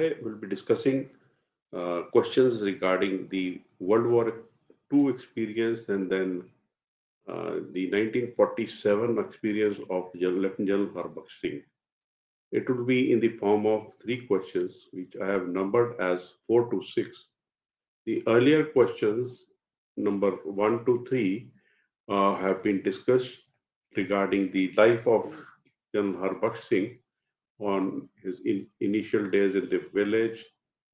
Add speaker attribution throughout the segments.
Speaker 1: Today we'll be discussing questions regarding the World War II experience and then the 1947 experience of Lieutenant General Harbaksh Singh. It will be in the form of three questions, which I have numbered as 4 to 6. The earlier questions, number 1 to 3, have been discussed regarding the life of General Harbaksh Singh on his initial days in the village,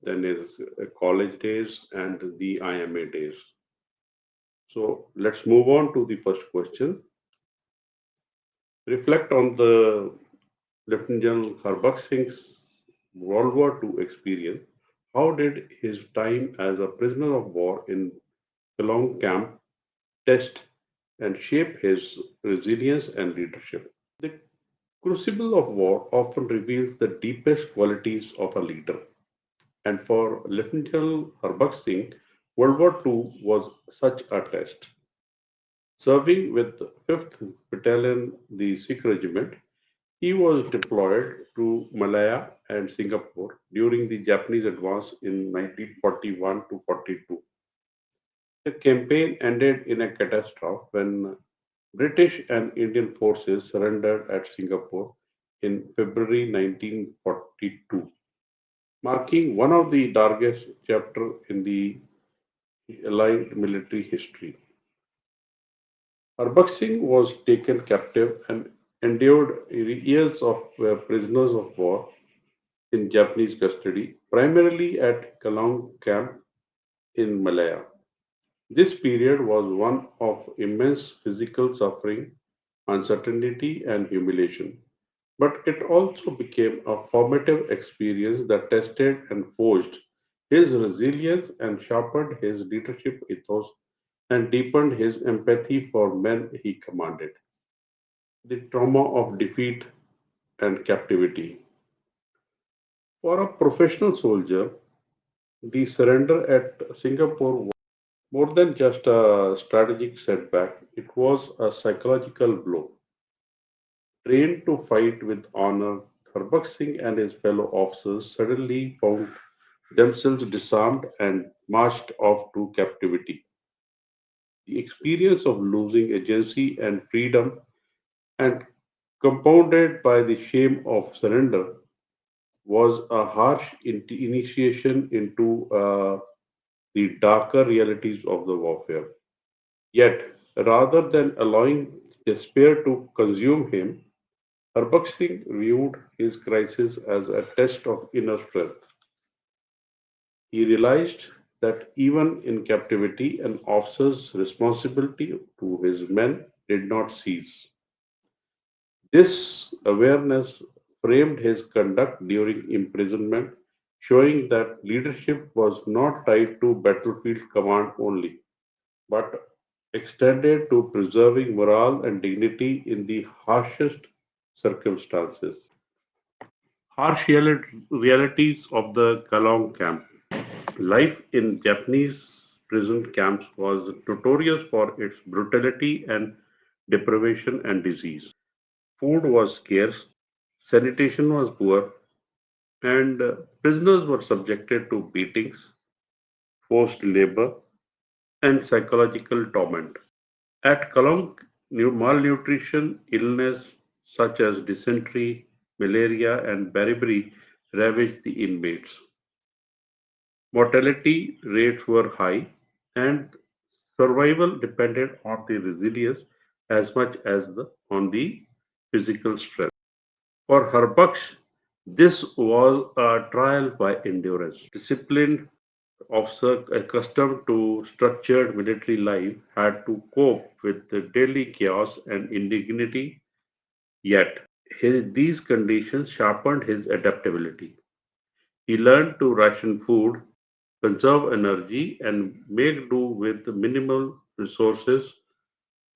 Speaker 1: then his college days, and the IMA days. So let's move on to the first question. Reflect on the Lieutenant General Harbaksh Singh's World War II experience. How did his time as a prisoner of war in Kelong camp test and shape his resilience and leadership? The crucible of war often reveals the deepest qualities of a leader. And for Lieutenant General Harbaksh Singh, World War II was such a test. Serving with 5th Battalion, the Sikh Regiment, he was deployed to Malaya and Singapore during the Japanese advance in 1941 to 42. The campaign ended in a catastrophe when British and Indian forces surrendered at Singapore in February 1942, marking one of the darkest chapters in the Allied military history. Harbaksh Singh was taken captive and endured years of prisoners of war in Japanese custody, primarily at Kalong camp in Malaya. This period was one of immense physical suffering, uncertainty, and humiliation. But it also became a formative experience that tested and forged his resilience and sharpened his leadership ethos and deepened his empathy for men he commanded. The trauma of defeat and captivity. For a professional soldier, the surrender at Singapore was more than just a strategic setback, it was a psychological blow. Trained to fight with honor, Harbaksh Singh and his fellow officers suddenly found themselves disarmed and marched off to captivity. The experience of losing agency and freedom, and compounded by the shame of surrender, was a harsh initiation into the darker realities of the warfare. Yet, rather than allowing despair to consume him, Harbaksh Singh viewed his crisis as a test of inner strength. He realized that even in captivity, an officer's responsibility to his men did not cease. This awareness framed his conduct during imprisonment, showing that leadership was not tied to battlefield command only, but extended to preserving morale and dignity in the harshest circumstances. Harsh realities of the Kalong camp. Life in Japanese prison camps was notorious for its brutality and deprivation and disease. Food was scarce, sanitation was poor, and prisoners were subjected to beatings, forced labor, and psychological torment. At Kalong, malnutrition, illness such as dysentery, malaria, and beriberi ravaged the inmates. Mortality rates were high, and survival depended on the resilience as much as on the physical strength. For Harbaksh, this was a trial by endurance. Disciplined officer accustomed to structured military life had to cope with the daily chaos and indignity, yet these conditions sharpened his adaptability. He learned to ration food, conserve energy, and make do with minimal resources.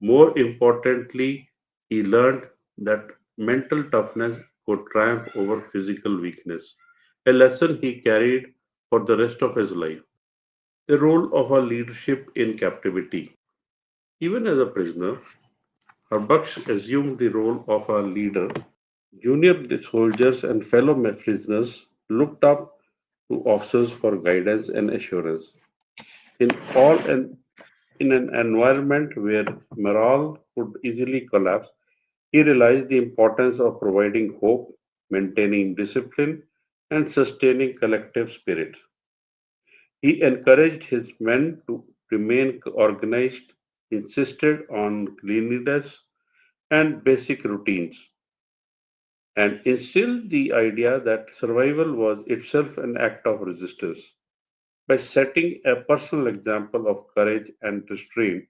Speaker 1: More importantly, he learned that mental toughness could triumph over physical weakness, a lesson he carried for the rest of his life. The role of a leadership in captivity. Even as a prisoner, Harbaksh assumed the role of a leader. Junior soldiers and fellow prisoners looked up to officers for guidance and assurance. In all an in an environment where morale could easily collapse, he realized the importance of providing hope, maintaining discipline, and sustaining collective spirit. He encouraged his men to remain organized, insisted on cleanliness and basic routines, and instilled the idea that survival was itself an act of resistance. By setting a personal example of courage and restraint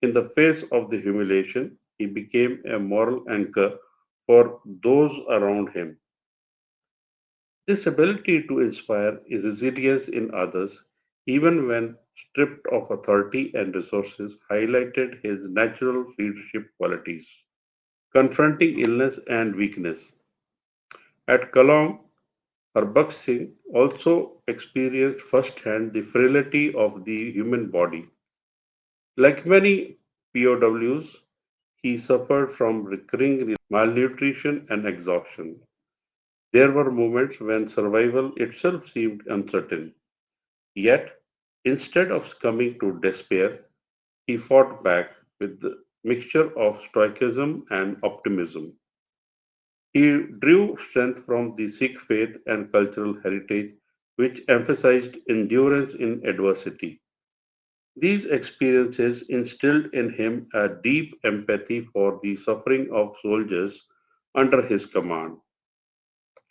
Speaker 1: in the face of the humiliation, he became a moral anchor for those around him. This ability to inspire resilience in others, even when stripped of authority and resources, highlighted his natural leadership qualities. Confronting illness and weakness. At Kalong, Harbaksh Singh also experienced firsthand the frailty of the human body. Like many POWs, he suffered from recurring malnutrition and exhaustion. There were moments when survival itself seemed uncertain. Yet, instead of succumbing to despair, he fought back with the mixture of stoicism and optimism. He drew strength from the Sikh faith and cultural heritage, which emphasized endurance in adversity. These experiences instilled in him a deep empathy for the suffering of soldiers under his command.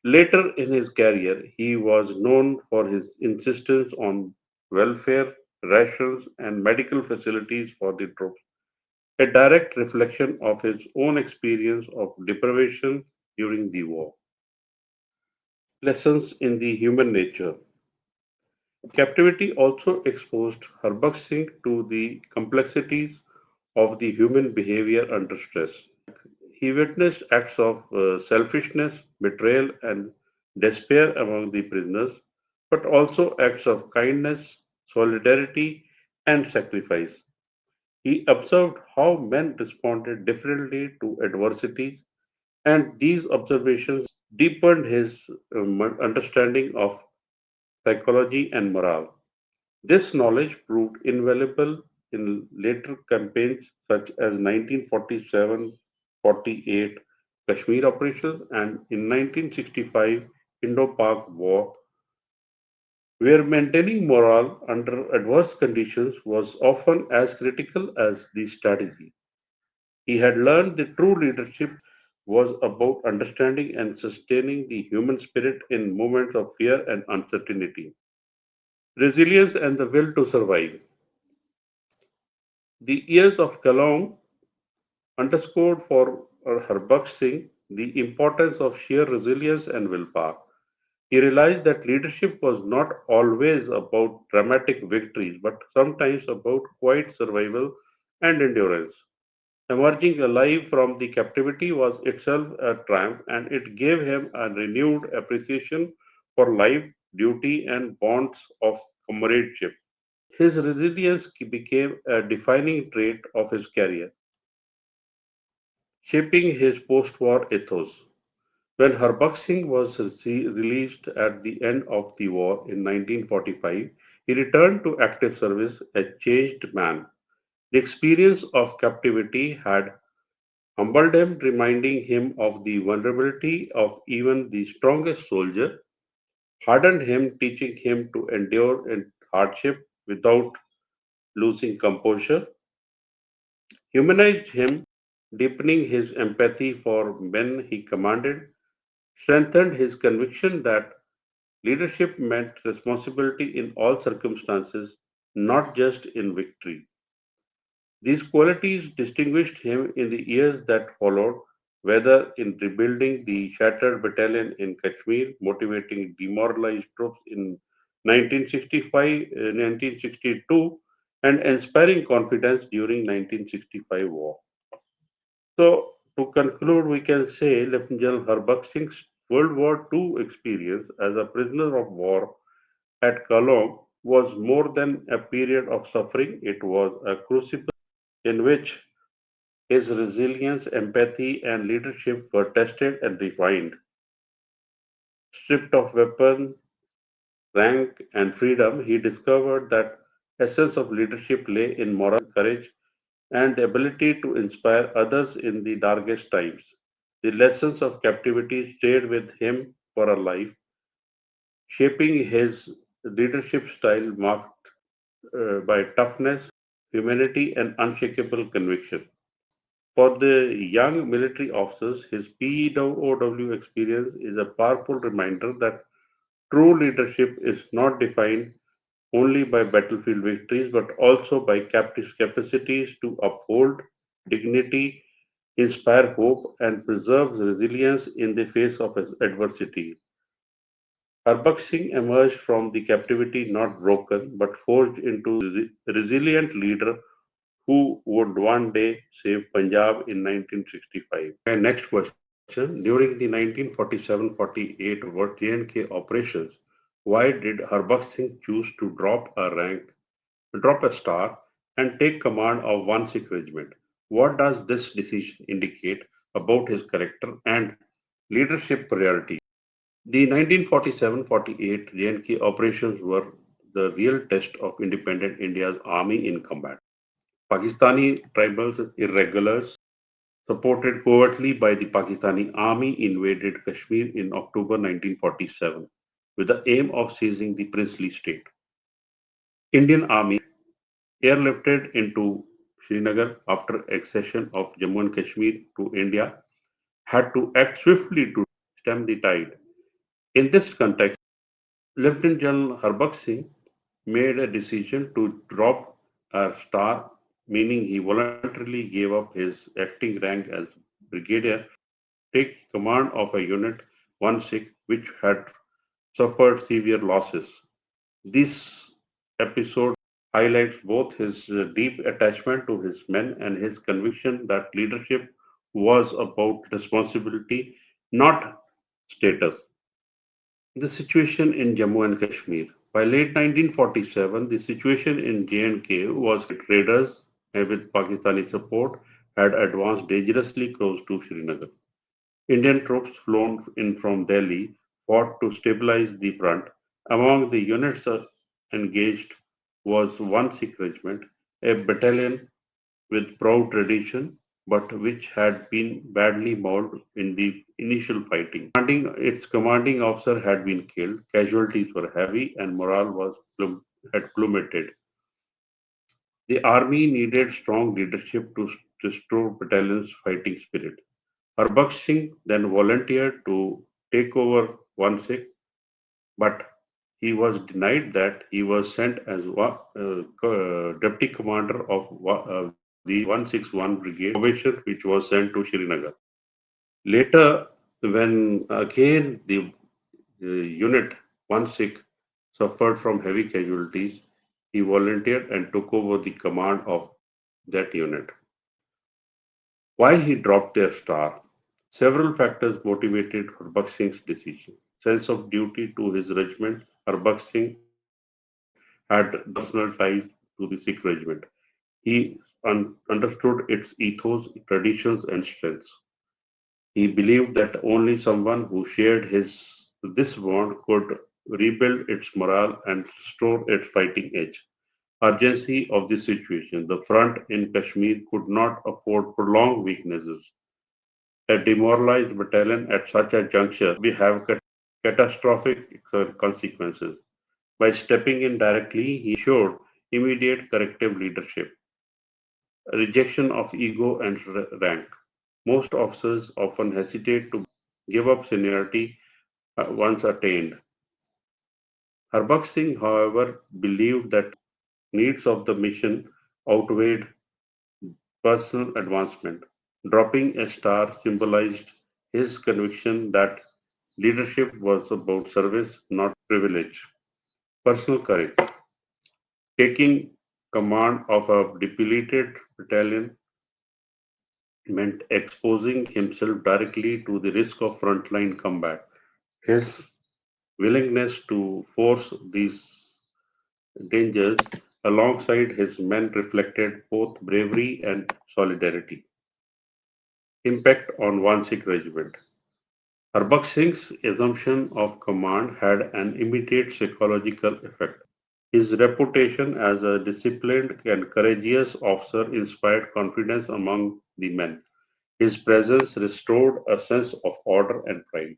Speaker 1: Later in his career, he was known for his insistence on welfare, rations, and medical facilities for the troops, a direct reflection of his own experience of deprivation during the war. Lessons in the human nature. Captivity also exposed Harbaksh Singh to the complexities of the human behavior under stress. He witnessed acts of selfishness, betrayal, and despair among the prisoners, but also acts of kindness, solidarity, and sacrifice. He observed how men responded differently to adversities, and these observations deepened his understanding of psychology and morale. This knowledge proved invaluable in later campaigns such as 1947-48 Kashmir operations and in 1965 Indo Pak War, where maintaining morale under adverse conditions was often as critical as the strategy. He had learned that true leadership was about understanding and sustaining the human spirit in moments of fear and uncertainty. Resilience and the will to survive. The years of Kalong underscored for Harbaksh Singh the importance of sheer resilience and willpower. He realized that leadership was not always about dramatic victories, but sometimes about quiet survival and endurance. Emerging alive from the captivity was itself a triumph, and it gave him a renewed appreciation for life, duty, and bonds of comradeship. His resilience became a defining trait of his career, shaping his post-war ethos. When Harbaksh Singh was released at the end of the war in 1945, he returned to active service a changed man. The experience of captivity had humbled him, reminding him of the vulnerability of even the strongest soldier, hardened him, teaching him to endure in hardship without losing composure, humanized him, deepening his empathy for men he commanded, strengthened his conviction that leadership meant responsibility in all circumstances, not just in victory. These qualities distinguished him in the years that followed, whether in rebuilding the shattered battalion in Kashmir, motivating demoralized troops in 1965, 1962, and inspiring confidence during 1965 war. So, to conclude, we can say Lieutenant General Harbakh Singh's World War II experience as a prisoner of war at Kalong was more than a period of suffering. It was a crucible in which his resilience, empathy, and leadership were tested and refined. Stripped of weapons, rank, and freedom, he discovered that essence of leadership lay in moral courage and the ability to inspire others in the darkest times. The lessons of captivity stayed with him for a life, shaping his leadership style marked by toughness, humanity, and unshakable conviction. For the young military officers, his POW experience is a powerful reminder that true leadership is not defined only by battlefield victories but also by capacities to uphold dignity, inspire hope, and preserve resilience in the face of adversity. Harbaksh Singh emerged from the captivity not broken but forged into resilient leader who would one day save Punjab in 1965. My next question, during the 1947-48 J&K operations, why did Harbaksh Singh choose to drop a star, and take command of one Sikh regiment? What does this decision indicate about his character and leadership priorities? The 1947-48 J&K operations were the real test of independent India's army in combat. Pakistani tribal irregulars, supported covertly by the Pakistani army, invaded Kashmir in October 1947 with the aim of seizing the princely state. Indian army, airlifted into Srinagar after accession of Jammu and Kashmir to India, had to act swiftly to stem the tide. In this context, Lieutenant General Harbaksh Singh made a decision to drop a star, meaning he voluntarily gave up his acting rank as brigadier, take command of a unit, one Sikh, which had suffered severe losses. This episode highlights both his deep attachment to his men and his conviction that leadership was about responsibility, not status. The situation in Jammu and Kashmir. By late 1947, the situation in J&K was raiders with Pakistani support had advanced dangerously close to Srinagar. Indian troops flown in from Delhi fought to stabilize the front. Among the units engaged was one Sikh regiment, a battalion with proud tradition, but which had been badly mauled in the initial fighting. Its commanding officer had been killed, casualties were heavy, and morale had plummeted. The army needed strong leadership to restore battalion's fighting spirit. Harbaksh Singh then volunteered to take over one Sikh, but he was denied that. He was sent as deputy commander of the 161 Brigade formation, which was sent to Srinagar. Later, when again the unit 1 Sikh suffered from heavy casualties, he volunteered and took over the command of that unit. Why he dropped their star? Several factors motivated Harbaksh Singh's decision. Sense of duty to his regiment. Harbaksh Singh had deep personal ties to the Sikh regiment. He understood its ethos, traditions, and strengths. He believed that only someone who shared this bond could rebuild its morale and restore its fighting edge. Urgency of the situation. The front in Kashmir could not afford prolonged weaknesses. A demoralized battalion at such a juncture may have catastrophic consequences. By stepping in directly, he ensured immediate corrective leadership, rejection of ego and rank. Most officers often hesitate to give up seniority once attained. Harbaksh Singh, however, believed that needs of the mission outweighed personal advancement. Dropping a star symbolized his conviction that leadership was about service, not privilege. Personal courage. Taking command of a depleted battalion meant exposing himself directly to the risk of frontline combat. His willingness to force these dangers alongside his men reflected both bravery and solidarity. Impact on one Sikh regiment. Harbaksh Singh's assumption of command had an immediate psychological effect. His reputation as a disciplined and courageous officer inspired confidence among the men. His presence restored a sense of order and pride.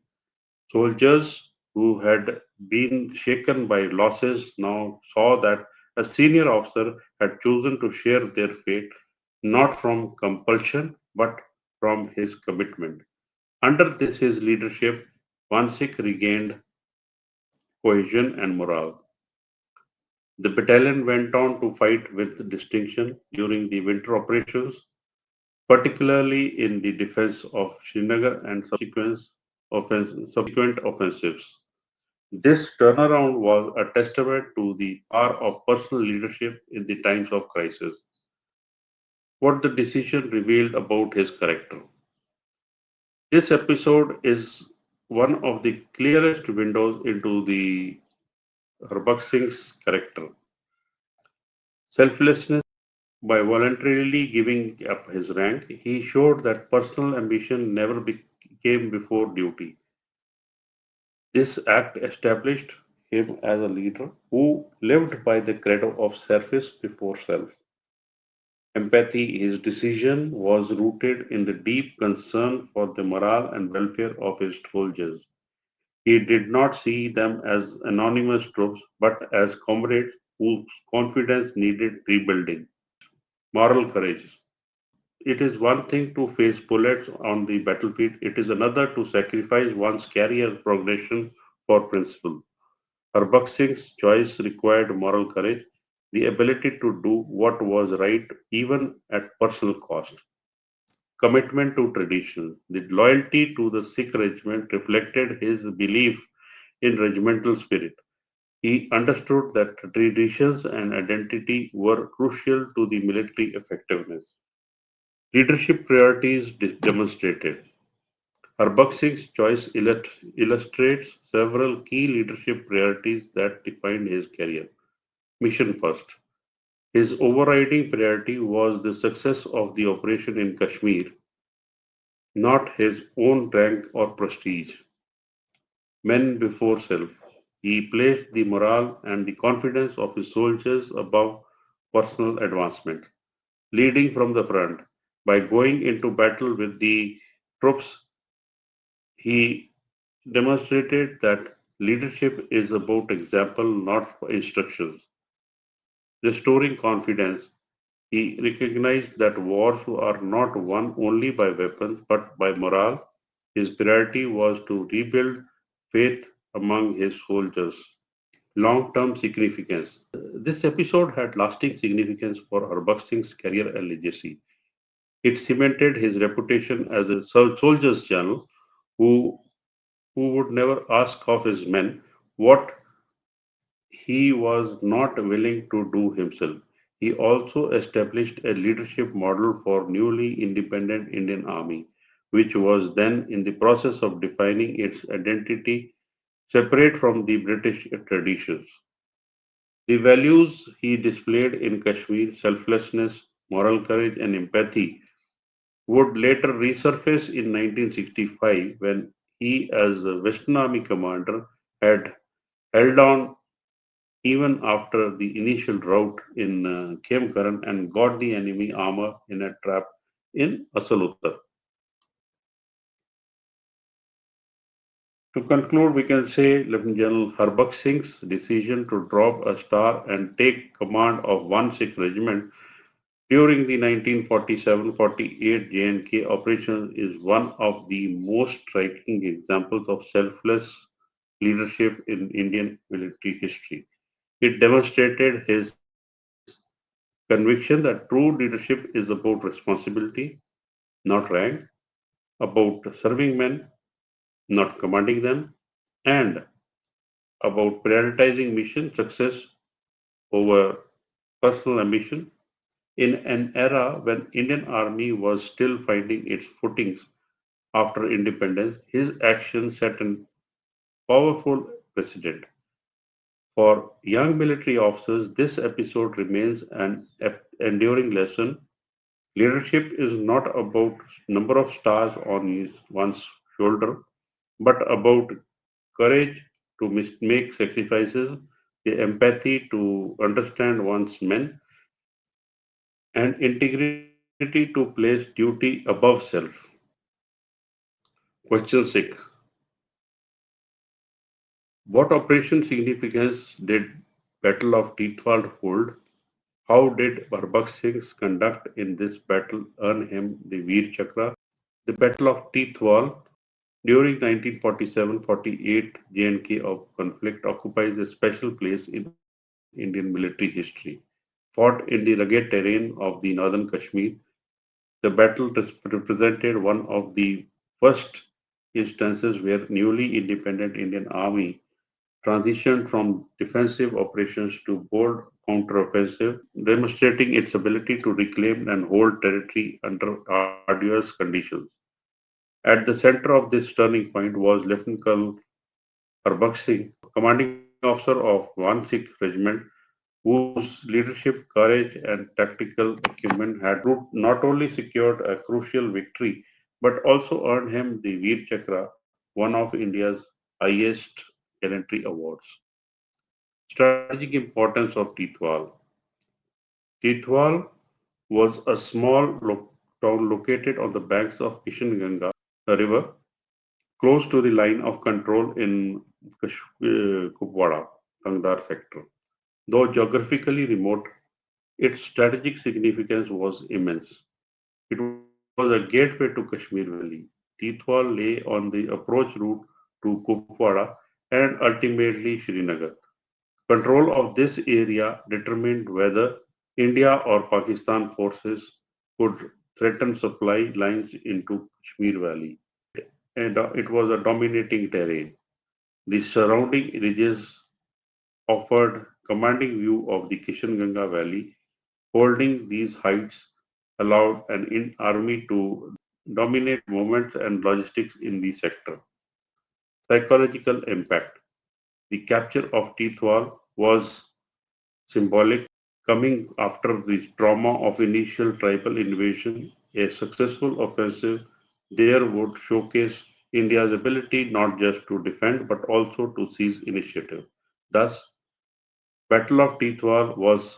Speaker 1: Soldiers who had been shaken by losses now saw that a senior officer had chosen to share their fate not from compulsion but from his commitment. Under this his leadership, Vansik regained cohesion and morale. The battalion went on to fight with distinction during the winter operations, particularly in the defense of Srinagar and subsequent offensives. This turnaround was a testament to the power of personal leadership in the times of crisis. What the decision revealed about his character. This episode is one of the clearest windows into the Harbaksh Singh's character. Selflessness. By voluntarily giving up his rank, he showed that personal ambition never came before duty. This act established him as a leader who lived by the credo of service before self. Empathy, his decision was rooted in the deep concern for the morale and welfare of his soldiers. He did not see them as anonymous troops, but as comrades whose confidence needed rebuilding. Moral courage. It is one thing to face bullets on the battlefield, it is another to sacrifice one's career progression for principle. Harbaksh Singh's choice required moral courage, the ability to do what was right even at personal cost. Commitment to tradition. The loyalty to the Sikh regiment reflected his belief in regimental spirit. He understood that traditions and identity were crucial to the military effectiveness. Leadership priorities demonstrated. Harbaksh Singh's choice illustrates several key leadership priorities that defined his career. Mission first. His overriding priority was the success of the operation in Kashmir, not his own rank or prestige. Men before self. He placed the morale and the confidence of his soldiers above personal advancement. Leading from the front. By going into battle with the troops, he demonstrated that leadership is about example, not instructions. Restoring confidence, he recognized that wars are not won only by weapons but by morale. His priority was to rebuild faith among his soldiers. Long term significance. This episode had lasting significance for Harbaksh Singh's career and legacy. It cemented his reputation as a soldier's general who, who would never ask of his men what he was not willing to do himself. He also established a leadership model for newly independent Indian Army, which was then in the process of defining its identity separate from the British traditions. The values he displayed in Kashmir, selflessness, moral courage, and empathy, would later resurface in 1965 when he, as a Western Army commander, had held on even after the initial rout in Khemkaran and got the enemy armor in a trap in Asaluttar. To conclude, we can say Lieutenant General Harbaksh Singh's decision to drop a star and take command of one Sikh regiment during the 1947-48 J&K operation is one of the most striking examples of selfless leadership in Indian military history. It demonstrated his conviction that true leadership is about responsibility, not rank, about serving men, not commanding them, and about prioritizing mission success over personal ambition. In an era when Indian Army was still finding its footings after independence, his actions set a powerful precedent. For young military officers, this episode remains an enduring lesson. Leadership is not about number of stars on one's shoulder. but about courage to make sacrifices, the empathy to understand one's men, and integrity to place duty above self. Question 6. What operation significance did Battle of Tithwal hold? How did Harbaksh Singh's conduct in this battle earn him the Vir Chakra? The Battle of Tithwal during 1947-48 J&K of conflict occupies a special place in Indian military history. Fought in the rugged terrain of the northern Kashmir, the battle represented one of the first instances where newly independent Indian army transitioned from defensive operations to bold counteroffensive, demonstrating its ability to reclaim and hold territory under arduous conditions. At the center of this turning point was Lieutenant Colonel Harbaksh Singh, commanding officer of one Sikh regiment, whose leadership, courage, and tactical acumen had not only secured a crucial victory but also earned him the Vir Chakra, one of India's highest gallantry awards. Strategic importance of Tithwal. Tithwal was a small town located on the banks of Kishanganga River, close to the line of control in Kupwara, Kangdar sector. Though geographically remote, its strategic significance was immense. It was a gateway to Kashmir Valley. Tithwal lay on the approach route to Kupwara and ultimately Srinagar. Control of this area determined whether India or Pakistan forces could threaten supply lines into Kashmir Valley. It was a dominating terrain. The surrounding ridges offered commanding view of the Kishanganga Valley. Holding these heights allowed an army to dominate movements and logistics in the sector. Psychological impact. The capture of Tithwal was symbolic, coming after the trauma of initial tribal invasion. A successful offensive there would showcase India's ability not just to defend but also to seize initiative. Thus, Battle of Tithwal was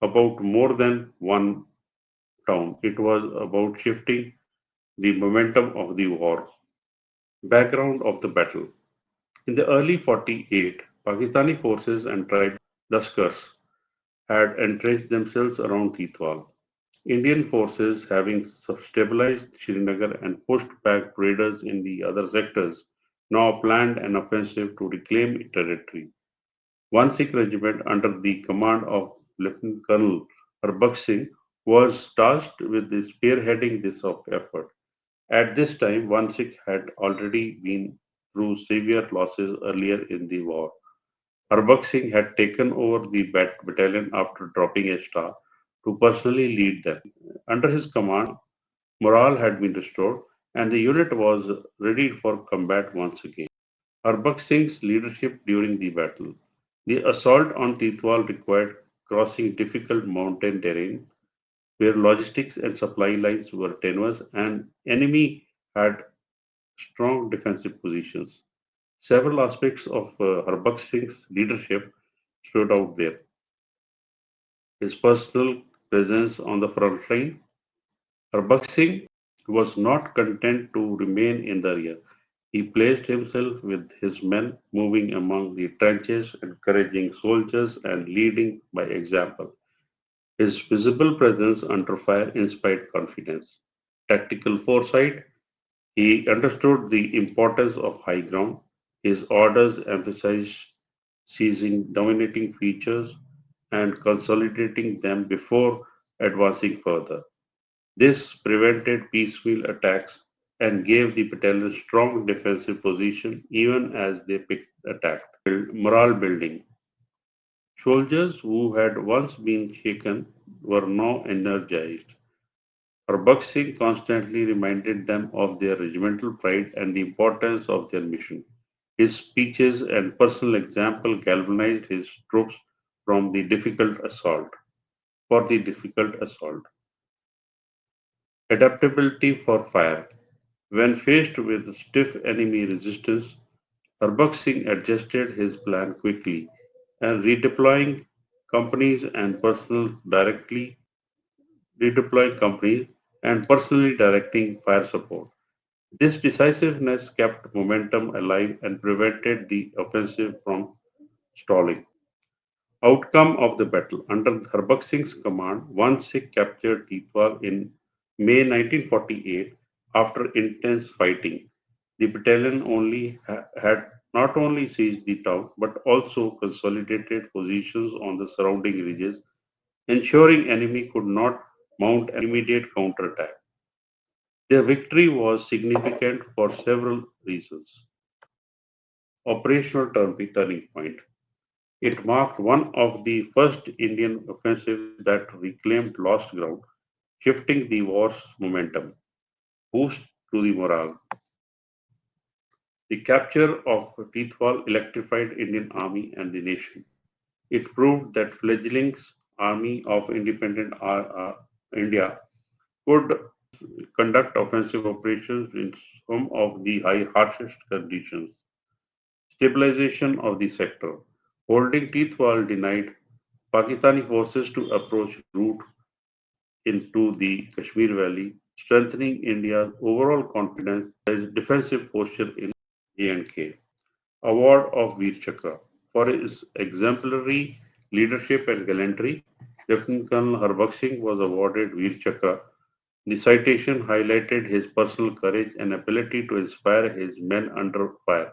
Speaker 1: about more than one town. It was about shifting the momentum of the war. Background of the battle. In the early 48, Pakistani forces and tribal Laskars had entrenched themselves around Tithwal. Indian forces, having stabilized Srinagar and pushed back raiders in the other sectors, now planned an offensive to reclaim territory. One Sikh regiment under the command of Lieutenant Colonel Harbaksh Singh was tasked with spearheading this effort. At this time, one Sikh had already been through severe losses earlier in the war. Harbaksh Singh had taken over the battalion after dropping a star to personally lead them. Under his command, morale had been restored and the unit was ready for combat once again. Harbaksh Singh's leadership during the battle. The assault on Tithwal required crossing difficult mountain terrain where logistics and supply lines were tenuous and enemy had strong defensive positions. Several aspects of Harbaksh Singh's leadership stood out there. His personal presence on the front line. Harbaksh Singh was not content to remain in the rear. He placed himself with his men, moving among the trenches, encouraging soldiers and leading by example. His visible presence under fire inspired confidence. Tactical foresight. He understood the importance of high ground. His orders emphasized seizing dominating features and consolidating them before advancing further. This prevented piecemeal attacks and gave the battalion strong defensive position even as they attacked. Morale building. Soldiers who had once been shaken were now energized. Harbaksh Singh constantly reminded them of their regimental pride and the importance of their mission. His speeches and personal example galvanized his troops from the difficult assault for the difficult assault. Adaptability for fire. When faced with stiff enemy resistance, Harbaksh Singh adjusted his plan quickly and redeploying companies and personally directing fire support. This decisiveness kept momentum alive and prevented the offensive from stalling. Outcome of the battle. Under Harbaksh Singh's command, one Sikh captured Tithwal in May 1948 after intense fighting. The battalion had not only seized the town but also consolidated positions on the surrounding ridges, ensuring enemy could not mount an immediate counterattack. Their victory was significant for several reasons. Operational turning point. It marked one of the first Indian offensives that reclaimed lost ground, shifting the war's momentum. Boost to the morale. The capture of Tithwal electrified Indian Army and the nation. It proved that fledgling army of independent India could conduct offensive operations in some of the harshest conditions. Stabilization of the sector. Holding Tithwal denied Pakistani forces to approach route into the Kashmir Valley, strengthening India's overall confidence as defensive posture in J&K. Award of Vir Chakra. For his exemplary leadership and gallantry, Lieutenant Colonel Harbaksh Singh was awarded Vir Chakra. The citation highlighted his personal courage and ability to inspire his men under fire,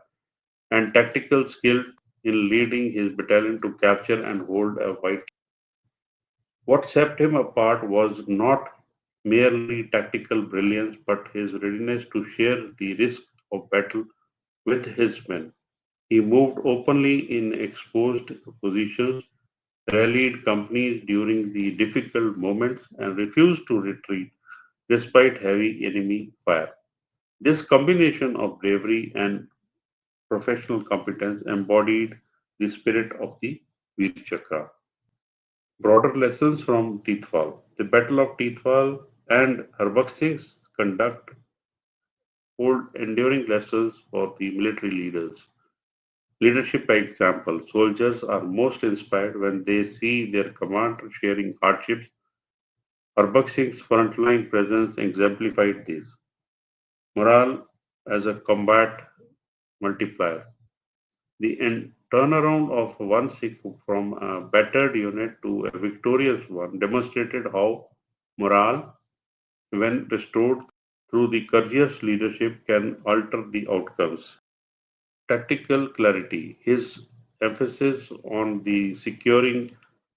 Speaker 1: and tactical skill in leading his battalion to capture and hold a white. What set him apart was not merely tactical brilliance, but his readiness to share the risk of battle with his men. He moved openly in exposed positions, rallied companies during the difficult moments, and refused to retreat despite heavy enemy fire. This combination of bravery and professional competence embodied the spirit of the Vir Chakra. Broader lessons from Tithwal. The Battle of Tithwal and Harbaksh Singh's conduct hold enduring lessons for the military leaders. Leadership by example. Soldiers are most inspired when they see their commander sharing hardships. Harbaksh Singh's frontline presence exemplified this. Morale as a combat multiplier. The turnaround of one Sikh from a battered unit to a victorious one demonstrated how morale, when restored through the courageous leadership, can alter the outcomes. Tactical clarity. His emphasis on the securing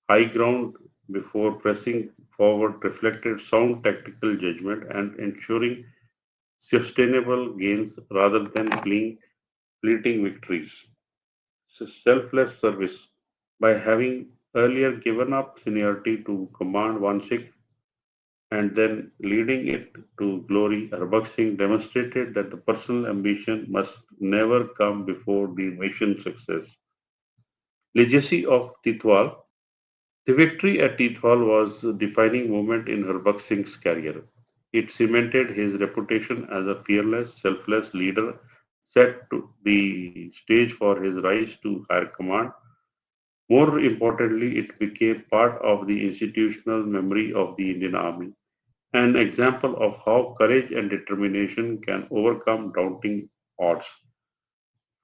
Speaker 1: high ground before pressing forward reflected sound tactical judgment and ensuring sustainable gains rather than fleeting victories. Selfless service. By having earlier given up seniority to command one Sikh and then leading it to glory, Harbaksh Singh demonstrated that the personal ambition must never come before the nation's success. Legacy of Tithwal. The victory at Tithwal was a defining moment in Harbaksh Singh's career. It cemented his reputation as a fearless, selfless leader, set to the stage for his rise to higher command. More importantly, it became part of the institutional memory of the Indian Army, an example of how courage and determination can overcome daunting odds.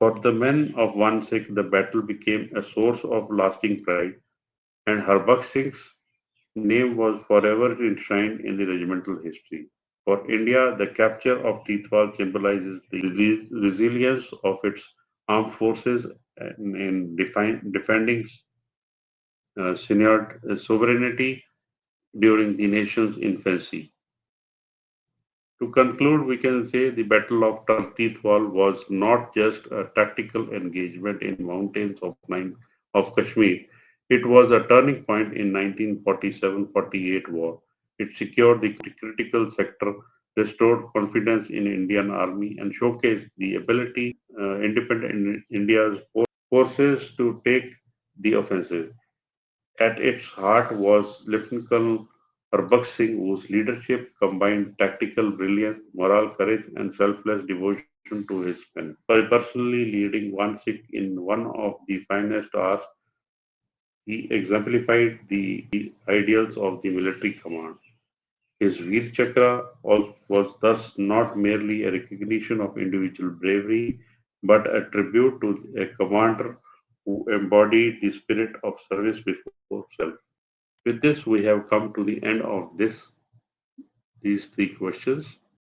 Speaker 1: For the men of one Sikh, the battle became a source of lasting pride, and Harbaksh Singh's name was forever enshrined in the regimental history. For India, the capture of Tithwal symbolizes the resilience of its armed forces in defending sovereignty during the nation's infancy. To conclude, we can say the Battle of Tithwal was not just a tactical engagement in mountains of Kashmir. It was a turning point in 1947-48 war. It secured the critical sector, restored confidence in Indian Army, and showcased the ability independent India's forces to take the offensive. At its heart was Lieutenant Colonel Harbaksh Singh, whose leadership combined tactical brilliance, moral courage, and selfless devotion to his pen. Personally leading one Sikh in one of the finest hours, he exemplified the ideals of the military command. His Vir Chakra was thus not merely a recognition of individual bravery, but a tribute to a commander who embodied the spirit of service before self. With this, we have come to the end of these three questions.